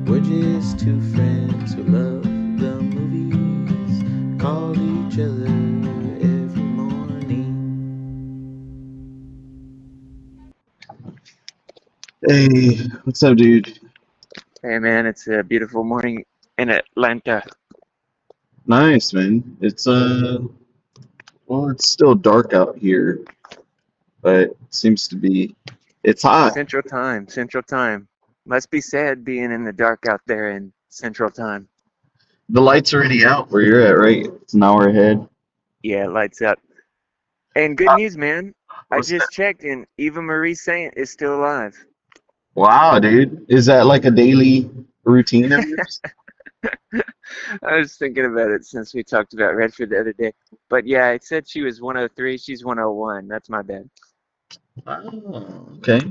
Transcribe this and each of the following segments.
We're just two friends who love the movies, call each other every morning. Hey, what's up, dude? Hey man, it's a beautiful morning in Atlanta. Nice, man. Well, it's still dark out here, but it seems to be, it's hot. Central Time, Central Time. Must be sad being in the dark out there in Central Time. The light's already out where you're at, right? It's an hour ahead. Yeah, lights up. And good news, man. I What's that? just checked and Eva Marie Saint is still alive. Wow, dude. Is that like a daily routine of yours? I was thinking about it since we talked about Redford the other day. But yeah, it said she was 103, she's 101. That's my bad. Oh, okay.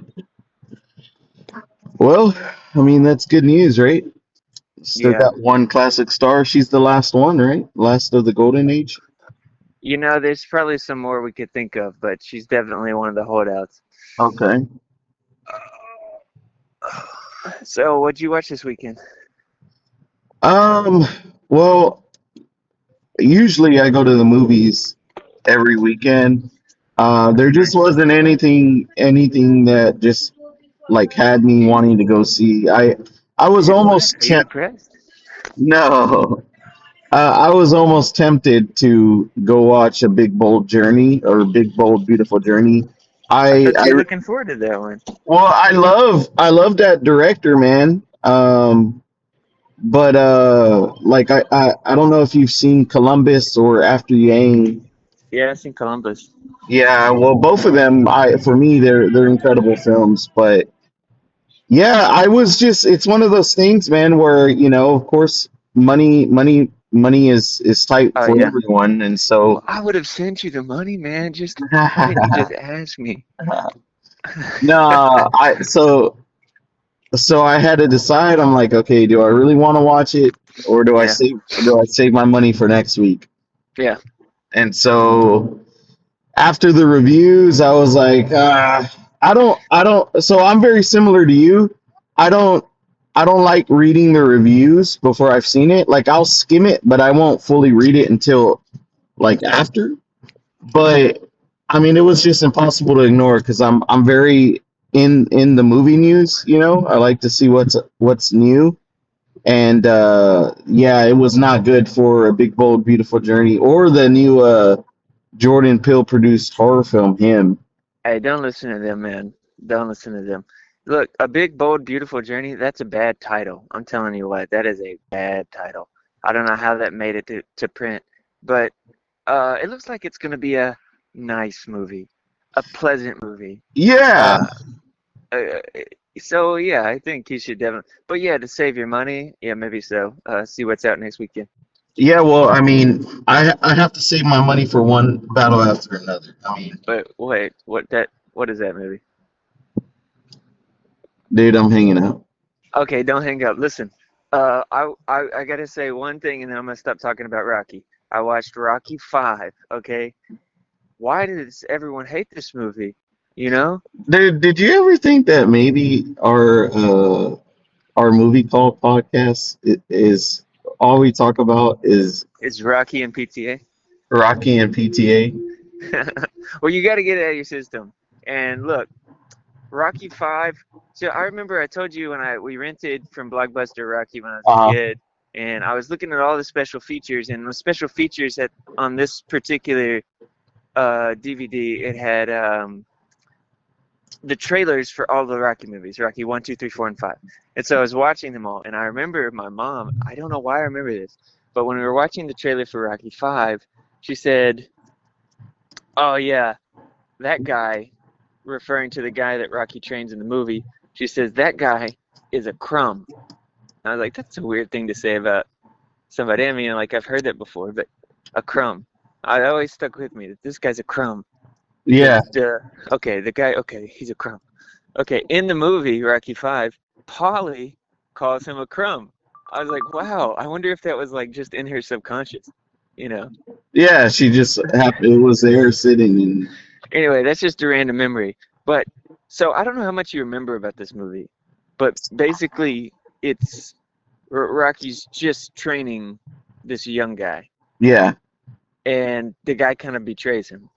Well, I mean, that's good news, right? Still Yeah. got one classic star. She's the last one, right? Last of the golden age. You know, there's probably some more we could think of, but she's definitely one of the holdouts. Okay. So, what'd you watch this weekend? Um, well, usually I go to the movies every weekend. There just Nice. wasn't anything that just like had me wanting to go see. I was What? almost Are you temp depressed? no, I was almost tempted to go watch a Big Bold Journey or Big Bold Beautiful Journey. I I thought I you were looking forward to that one. well, I love that director, man. But like I don't know if you've seen Columbus or After Yang. Yeah, it's in Columbus. Yeah, well, both of them, for me, they're incredible films. But yeah, I was just, it's one of those things, man, where of course, money is tight Oh for yeah. everyone, and Well, so I would have sent you the money, man. Just why didn't you just ask me? no, so I had to decide. I'm like, okay, do I really want to watch it, or Yeah, do I save my money for next week? yeah. And so after the reviews, I was like, I don't. So I'm very similar to you. I don't, I don't like reading the reviews before I've seen it. Like I'll skim it, but I won't fully read it until like after. But I mean, it was just impossible to ignore because I'm very in the movie news. I like to see what's new. And yeah, it was not good for a Big Bold Beautiful Journey or the new Jordan Peele produced horror film Him. Hey, don't listen to them, man. Don't listen to them. Look, A Big, Bold, Beautiful Journey, that's a bad title. I'm telling you what, that is a bad title. I don't know how that made it to print, but it looks like it's going to be a nice movie, a pleasant movie. Yeah, Uh, uh, so yeah, I think you should definitely. But yeah, to save your money, yeah, maybe so. See what's out next weekend. yeah. Well, I mean, I have to save my money for one battle after another. I mean, But wait, what is that movie? dude, I'm hanging out. Okay, don't hang up. Listen, I gotta say one thing, and then I'm gonna stop talking about Rocky. I watched Rocky 5. Okay, why does everyone hate this movie? You know, Dude, did you ever think that maybe our movie call podcast is all we talk about is it's Rocky and PTA. Rocky and PTA? Well, you got to get it out of your system. And look, Rocky 5. So I remember I told you when we rented from Blockbuster Rocky when I was a Uh, kid, and I was looking at all the special features, and the special features that on this particular DVD, it had the trailers for all the Rocky movies, Rocky 1, 2, 3, 4, and 5. And so I was watching them all, and I remember my mom, I don't know why I remember this, but when we were watching the trailer for Rocky 5, she said, "Oh yeah, that guy," referring to the guy that Rocky trains in the movie, she says, "That guy is a crumb." And I was like, that's a weird thing to say about somebody. I mean, like I've heard that before, but a crumb. I always stuck with me that this guy's a crumb yeah, because, okay, the guy, okay, he's a crumb. Okay, in the movie Rocky 5, Polly calls him a crumb. I was like, wow, I wonder if that was like just in her subconscious, you know. yeah. She just happened. It was there sitting, and Anyway, that's just a random memory. But so I don't know how much you remember about this movie, but basically it's Rocky's just training this young guy, Yeah. and the guy kind of betrays him.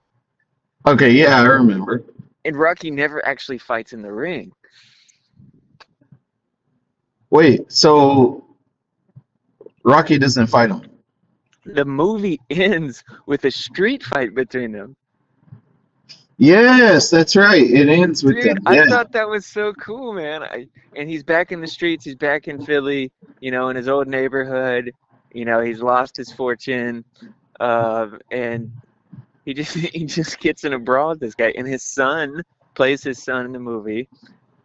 Okay. Yeah, I remember. And Rocky never actually fights in the ring. Wait. So Rocky doesn't fight him? The movie ends with a street fight between them. Yes, that's right. It ends with Dude, them. I Yeah. thought that was so cool, man. And he's back in the streets. He's back in Philly, in his old neighborhood. He's lost his fortune, and he just he just gets in a brawl with this guy. And his son plays his son in the movie,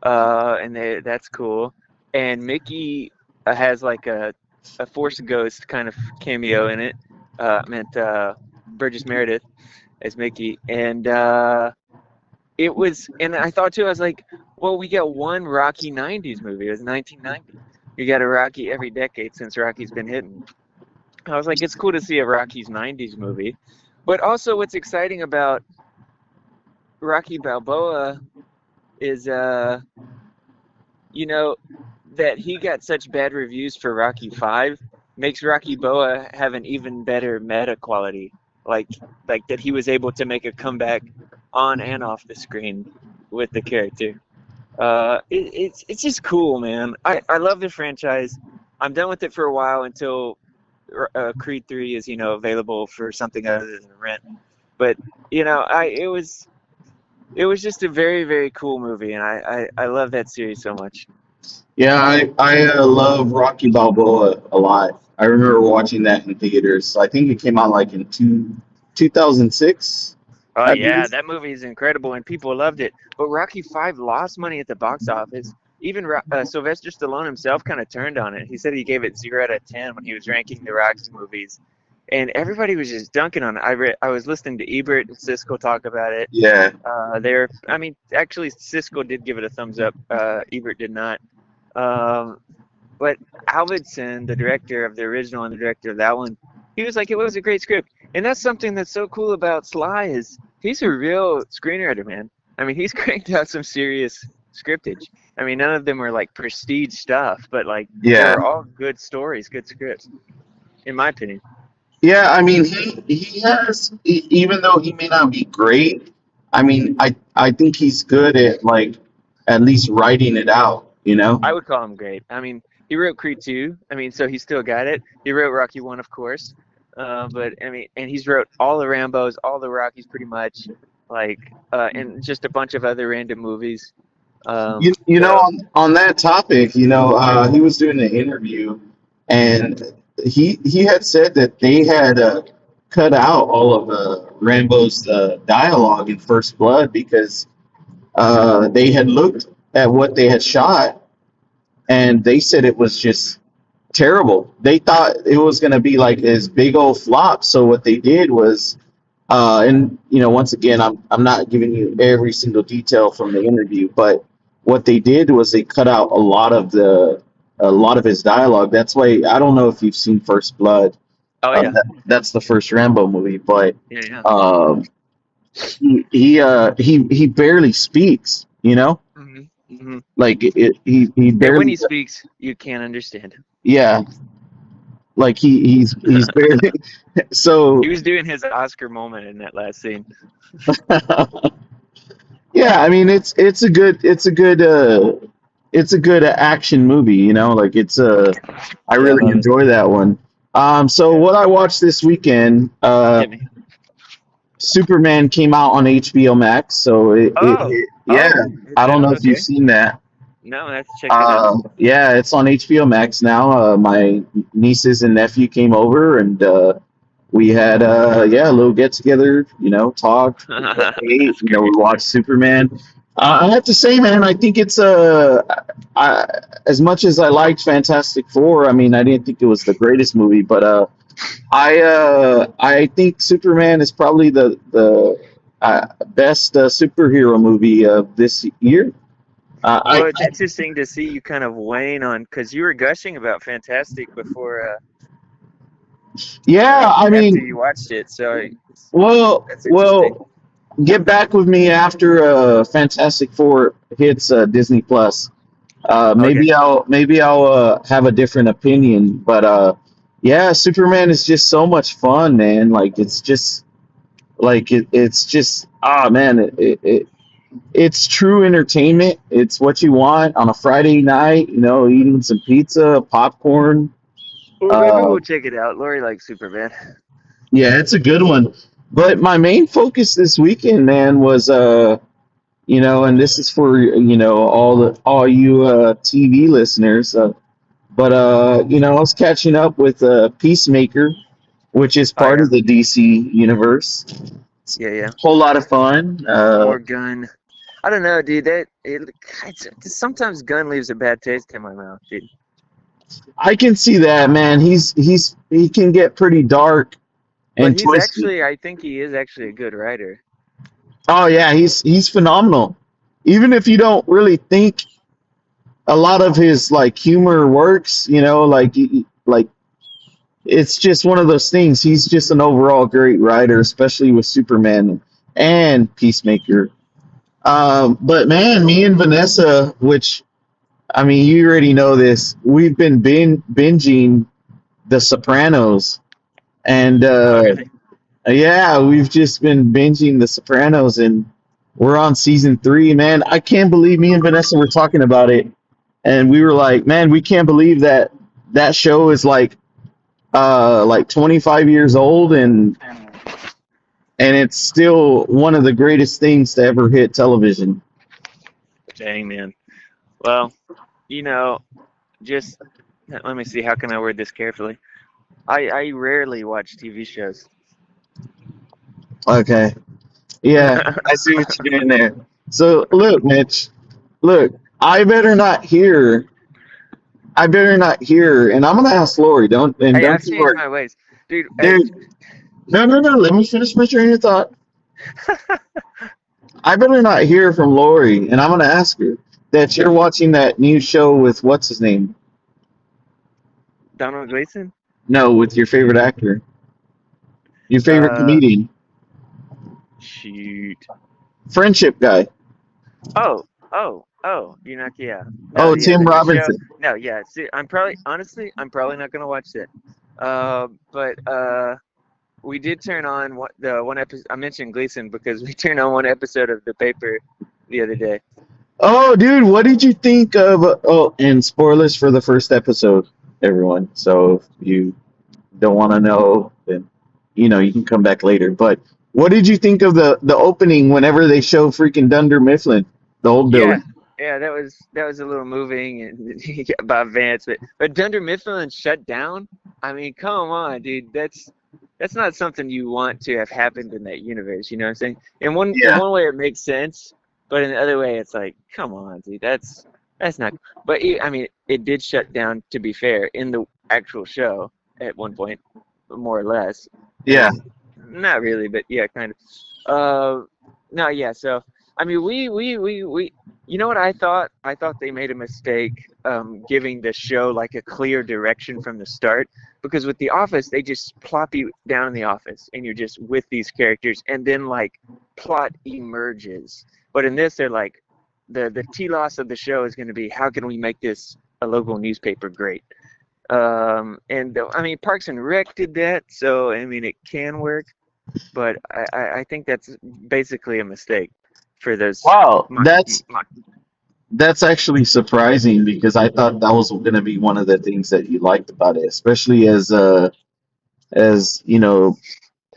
and that's cool. And Mickey has like a Force Ghost kind of cameo in it. Burgess Meredith as Mickey, and it was, and I thought too, I was like, well, we got one Rocky 90s movie. It was 1990. You got a Rocky every decade since Rocky's been hitting. I was like, it's cool to see a Rocky's 90s movie. But also what's exciting about Rocky Balboa is, that he got such bad reviews for Rocky 5 makes Rocky Boa have an even better meta quality. Like that he was able to make a comeback on and off the screen with the character. It's just cool, man. I love the franchise. I'm done with it for a while until Creed 3 is available for something other than rent. But it was just a very, very cool movie, and I love that series so much. Yeah, I love Rocky Balboa a lot. I remember watching that in theaters. I think it came out like in 2006, Oh I yeah, believe. that movie is incredible and people loved it. But Rocky 5 lost money at the box office. Even Sylvester Stallone himself kind of turned on it. He said he gave it 0 out of 10 when he was ranking the Rocky movies, and everybody was just dunking on it. I was listening to Ebert and Siskel talk about it. Yeah. Actually, Siskel did give it a thumbs up. Ebert did not. Um, but Alvidson, the director of the original and the director of that one, he was like, it was a great script. And that's something that's so cool about Sly is he's a real screenwriter, man. I mean, he's cranked out some serious scriptage. I mean, none of them are like prestige stuff, but like Yeah. they're all good stories, good scripts, in my opinion. Yeah, I mean he has even though he may not be great, I mean I think he's good at like at least writing it out, you know? I would call him great. I mean, he wrote Creed 2. I mean, so he still got it. He wrote Rocky 1, of course. But I mean, and he's wrote all the Rambos, all the Rockies, pretty much, and just a bunch of other random movies. You know, So, on that topic, he was doing an interview, and he had said that they had cut out all of Rambo's dialogue in First Blood because they had looked at what they had shot, and they said it was just terrible. They thought it was going to be like this big old flop. So what they did was, and once again, I'm not giving you every single detail from the interview, but what they did was they cut out a lot of his dialogue. That's why I don't know if you've seen First Blood. oh yeah, That's the first Rambo movie, but yeah, yeah. um, he barely speaks. Hmm. Hmm. Like he And when barely. he speaks, you can't understand him. Yeah, like he's barely. So He was doing his Oscar moment in that last scene. yeah, I mean it's a good action movie, like I Yeah, I really love it. enjoy that one. So Yeah. what I watched this weekend, Hit me. Superman came out on HBO Max, so Oh, yeah, it's I don't out. know if you've Okay. seen that. No, I have to check that out. Yeah, it's on HBO Max now. My nieces and nephew came over, and we had a little get together. Talked, ate. That's great. We watched Superman. I have to say, man, I think it's as much as I liked Fantastic Four. I mean, I didn't think it was the greatest movie, but I think Superman is probably the best superhero movie of this year. Well, it's interesting to see you kind of weighing on because you were gushing about Fantastic before, Yeah, I after mean, you watched it. So well, that's interesting. well, get back with me after Fantastic Four hits Disney Plus. Okay. Maybe I'll have a different opinion, but yeah, Superman is just so much fun, man. Like it's just it's just man, it's true entertainment. It's what you want on a Friday night, eating some pizza, popcorn. Well, maybe Uh, we'll check it out. Lori likes Superman. yeah, it's a good one. But my main focus this weekend, man, was and this is for all you TV listeners. I was catching up with Peacemaker, which is Oh part yeah, of the DC universe. yeah, yeah. Whole lot of fun. More Gun. I don't know, dude. Sometimes Gun leaves a bad taste in my mouth, dude. I can see that, man. He can get pretty dark But and twisted. I think he is actually a good writer. Oh yeah, he's phenomenal. Even if you don't really think a lot of his like humor works, like it's just one of those things. He's just an overall great writer, especially with Superman and Peacemaker. But man, me and Vanessa, which I mean, you already know this. We've been binging The Sopranos, and Oh, really? yeah, we've just been binging The Sopranos, and we're on season 3. Man, I can't believe me and Vanessa were talking about it, and we were like, man, we can't believe that show is like 25 years old, and it's still one of the greatest things to ever hit television. Dang, man. Well, you know, just let me see. How can I word this carefully? I rarely watch TV shows. Okay. Yeah, I see what you're doing there. So look, Mitch, look, I better not hear, and I'm gonna ask Lori. Hey, Don't I've you changed worry, my ways, dude. Hey, dude. No, no, no. Let me finish my train of thought. I better not hear from Lori, and I'm gonna ask her that you're watching that new show with what's his name? Donald Gleason. No, with your favorite actor, your favorite Uh, comedian, Shoot. friendship guy. You know, yeah. No, Oh, yeah, Tim the new show. Robinson. No, yeah. See, I'm probably not gonna watch that. But we did turn on the one episode. I mentioned Gleason because we turned on one episode of The Paper the other day. Oh, dude, what did you think of? Oh, and spoilers for the first episode, everyone. So if you don't want to know, then you can come back later. But what did you think of the opening whenever they show freaking Dunder Mifflin, the old Yeah, building? yeah, that was a little moving and about Vance, but Dunder Mifflin shut down. I mean, come on, dude. That's not something you want to have happened in that universe. You know what I'm saying? In Yeah, one way it makes sense, but in the other way it's like, come on, dude. That's not. But I mean, it did shut down. To be fair, in the actual show at one point, more or less, yeah. and not really, but yeah, kind of. No, yeah. So I mean, we. You know what I thought? I thought they made a mistake giving the show like a clear direction from the start. Because with The Office, they just plop you down in the office and you're just with these characters, and then like plot emerges. But in this, they're like the telos of the show is going to be how can we make this a local newspaper great? I mean, Parks and Rec did that, so I mean it can work, but I think that's basically a mistake for those Wow, mock, mock. that's actually surprising because I thought that was going to be one of the things that you liked about it, especially as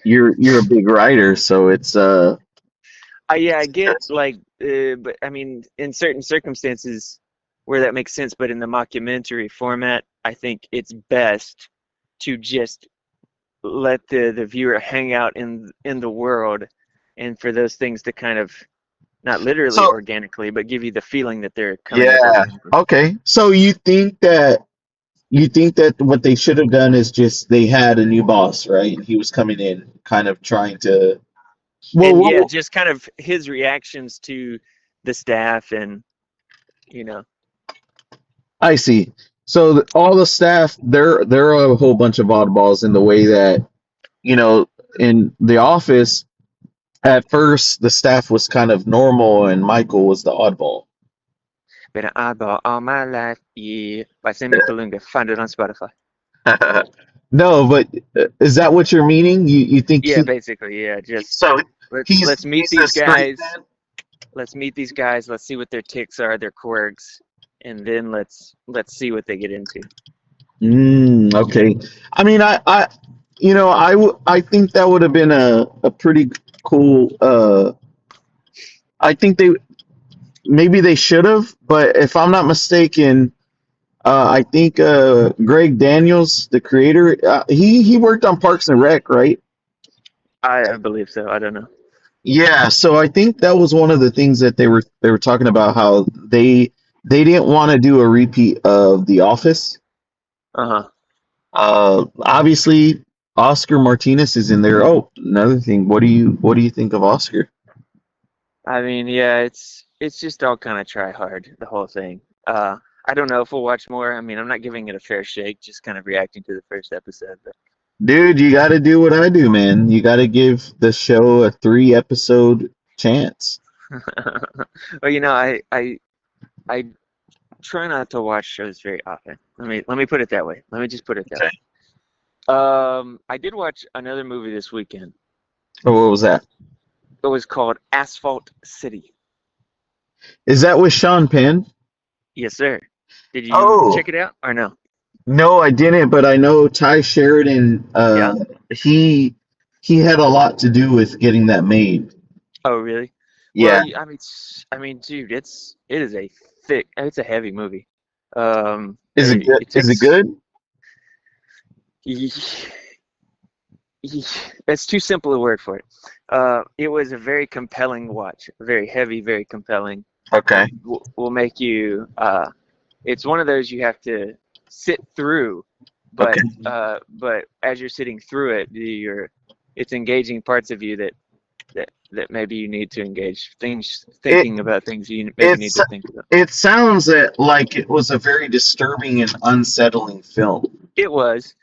you're a big writer, so it's Yeah, I get like, but I mean, in certain circumstances where that makes sense, but in the mockumentary format, I think it's best to just let the viewer hang out in the world, and for those things to kind of not literally so organically, but give you the feeling that they're coming up yeah. organically. Okay. So you think that what they should have done is just they had a new boss, right? And he was coming in, kind of trying to. Well, And yeah, what, just kind of his reactions to the staff, and you know, I see. So all the staff, they're a whole bunch of oddballs in the way that you know in the office. At first, the staff was kind of normal, and Michael was the oddball. Been an oddball all my life, yeah. By Sammy Kalunga. Find it on Spotify. No, but is that what you're meaning? You think Yeah, basically, yeah. Just so let's meet he's a these straight guys. man? Let's meet these guys. Let's see what their ticks are, their quirks, and then let's see what they get into. Okay. I mean, I think that would have been a pretty cool. I think maybe they should have, but if I'm not mistaken, I think Greg Daniels, the creator, he worked on Parks and Rec, right? I believe so. I don't know. Yeah, so I think that was one of the things that they were talking about how they didn't want to do a repeat of The Office. Uh-huh. Obviously Oscar Martinez is in there. Oh, another thing. What do you think of Oscar? I mean, yeah, it's just all kind of try hard, the whole thing. I don't know if we'll watch more. I mean, I'm not giving it a fair shake, just kind of reacting to the first episode. Dude, you got to do what I do, man. You got to give the show a 3 episode chance. But well, I try not to watch shows very often. Let me put it that way. Let me just put it that Okay. way. I did watch another movie this weekend. Oh, what was that? It was called Asphalt City. Is that with Sean Penn? Yes, sir. Did you Oh, check it out or no? no, I didn't, but I know Ty Sheridan, Yeah. he had a lot to do with getting that made. Oh, really? Well, Yeah. I mean, dude, it is a it's a heavy movie. Is it good? It Is it takes. good? That's too simple a word for it. It was a very compelling watch, very heavy, very compelling. Okay. Will make you. It's one of those you have to sit through, Okay. but as you're sitting through it, it's engaging parts of you that maybe you need to engage. It Thinking about things you maybe need it's to think about. it sounds like it was a very disturbing and unsettling film. It was.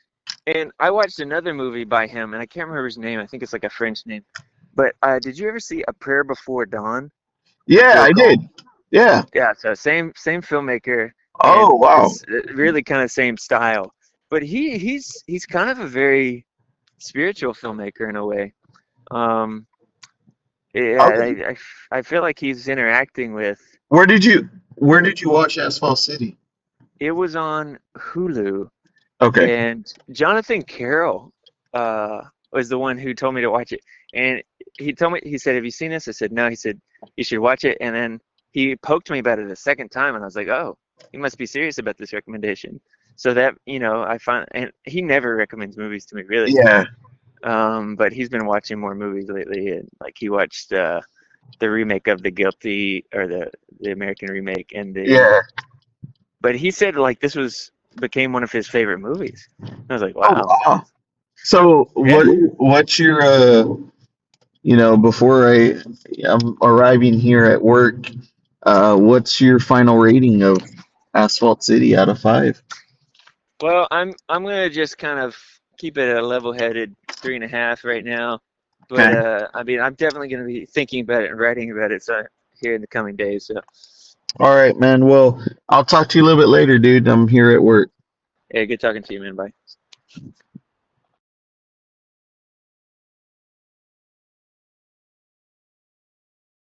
And I watched another movie by him, and I can't remember his name. I think it's like a French name. But did you ever see A Prayer Before Dawn with Yeah, Bill I did. Cullen? Yeah. Yeah, so same filmmaker, Oh, and wow. really kind of same style. But he's kind of a very spiritual filmmaker in a way. Um, yeah, Okay. I feel like he's interacting with. Where did you watch Asphalt City? It was on Hulu. Okay. And Jonathan Carroll was the one who told me to watch it. And he said, "Have you seen this?" I said, "No." He said, "You should watch it." And then he poked me about it a second time, and I was like, "Oh, he must be serious about this recommendation." So that, I find, and he never recommends movies to me, really. Yeah. But he's been watching more movies lately, and like he watched the remake of The Guilty, or the American remake, and Yeah. but he said like became one of his favorite movies. And I was like, Oh, wow. wow. So Yeah. what's your before I'm arriving here at work, what's your final rating of Asphalt City out of 5? Well, I'm gonna just kind of keep it a level-headed 3.5 right now. But Okay. I mean, I'm definitely gonna be thinking about it and writing about it here in the coming days. So, All right, man. Well, I'll talk to you a little bit later, dude. I'm here at work. yeah, good talking to you, man. Bye.